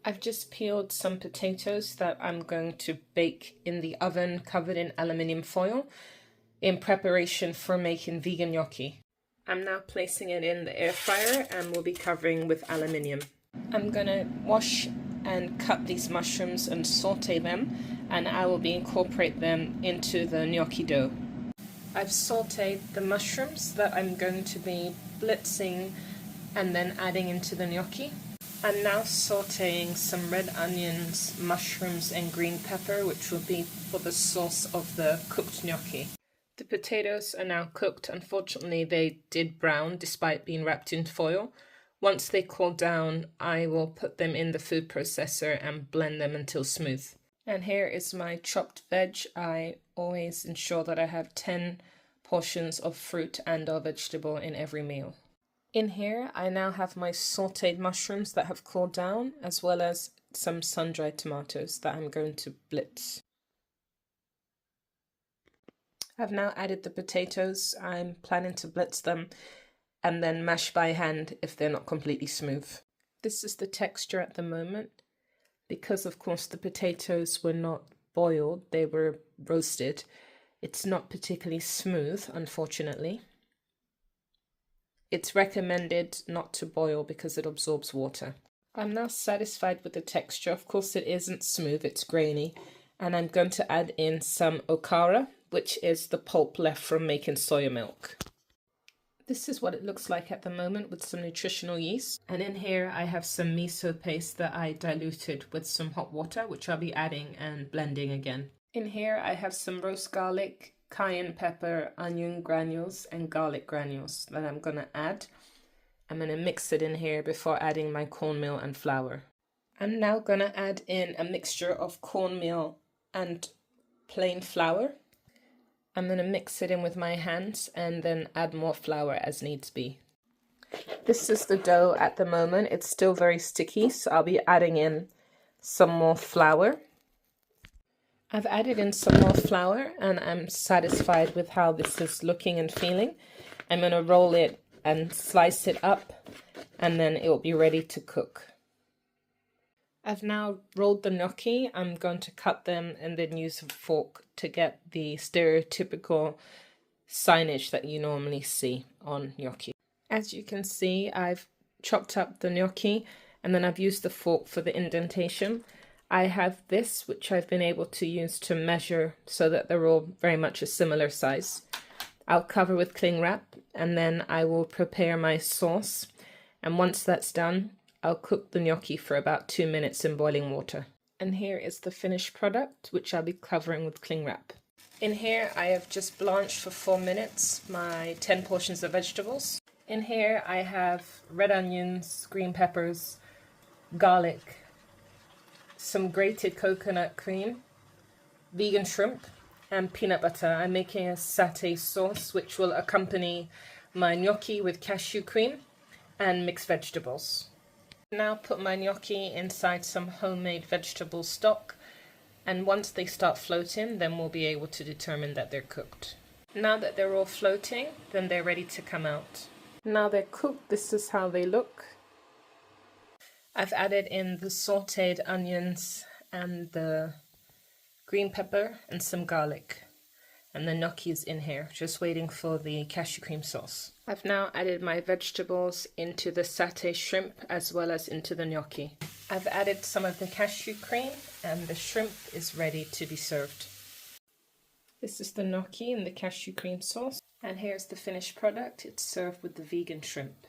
I've just peeled some potatoes that I'm going to bake in the oven covered in aluminium foil in preparation for making vegan gnocchi. I'm now placing it in the air fryer and we'll be covering with aluminium. I'm gonna wash and cut these mushrooms and saute them, and I will be incorporate them into the gnocchi dough. I've sauteed the mushrooms that I'm going to be blitzing and then adding into the gnocchi. I'm now sauteing some red onions, mushrooms and green pepper, which will be for the sauce of the cooked gnocchi. The potatoes are now cooked. Unfortunately, they did brown despite being wrapped in foil. Once they cool down, I will put them in the food processor and blend them until smooth. And here is my chopped veg. I always ensure that I have 10 portions of fruit and or vegetable in every meal. In here, I now have my sauteed mushrooms that have cooled down, as well as some sun-dried tomatoes that I'm going to blitz. I've now added the potatoes. I'm planning to blitz them and then mash by hand if they're not completely smooth. This is the texture at the moment. Because, of course, the potatoes were not boiled, they were roasted. It's not particularly smooth, unfortunately. It's recommended not to boil because it absorbs water. I'm now satisfied with the texture. Of course, it isn't smooth, it's grainy. And I'm going to add in some okara, which is the pulp left from making soya milk. This is what it looks like at the moment with some nutritional yeast. And in here I have some miso paste that I diluted with some hot water, which I'll be adding and blending again. In here I have some roast garlic, cayenne pepper, onion granules and garlic granules that I'm going to add. I'm going to mix it in here before adding my cornmeal and flour. I'm now going to add in a mixture of cornmeal and plain flour. I'm going to mix it in with my hands and then add more flour as needs be. This is the dough at the moment. It's still very sticky, so I'll be adding in some more flour. I've added in some more flour and I'm satisfied with how this is looking and feeling. I'm going to roll it and slice it up and then it will be ready to cook. I've now rolled the gnocchi. I'm going to cut them and then use a fork to get the stereotypical signage that you normally see on gnocchi. As you can see, I've chopped up the gnocchi and then I've used the fork for the indentation. I have this, which I've been able to use to measure so that they're all very much a similar size. I'll cover with cling wrap and then I will prepare my sauce. And once that's done, I'll cook the gnocchi for about 2 minutes in boiling water. And here is the finished product, which I'll be covering with cling wrap. In here, I have just blanched for 4 minutes my 10 portions of vegetables. In here, I have red onions, green peppers, garlic, some grated coconut cream, vegan shrimp, and peanut butter. I'm making a satay sauce, which will accompany my gnocchi with cashew cream and mixed vegetables. Now put my gnocchi inside some homemade vegetable stock, and once they start floating, then we'll be able to determine that they're cooked. Now that they're all floating, then they're ready to come out. Now they're cooked, this is how they look. I've added in the sauteed onions and the green pepper and some garlic. And the gnocchi is in here, just waiting for the cashew cream sauce. I've now added my vegetables into the satay shrimp as well as into the gnocchi. I've added some of the cashew cream and the shrimp is ready to be served. This is the gnocchi and the cashew cream sauce. And here's the finished product. It's served with the vegan shrimp.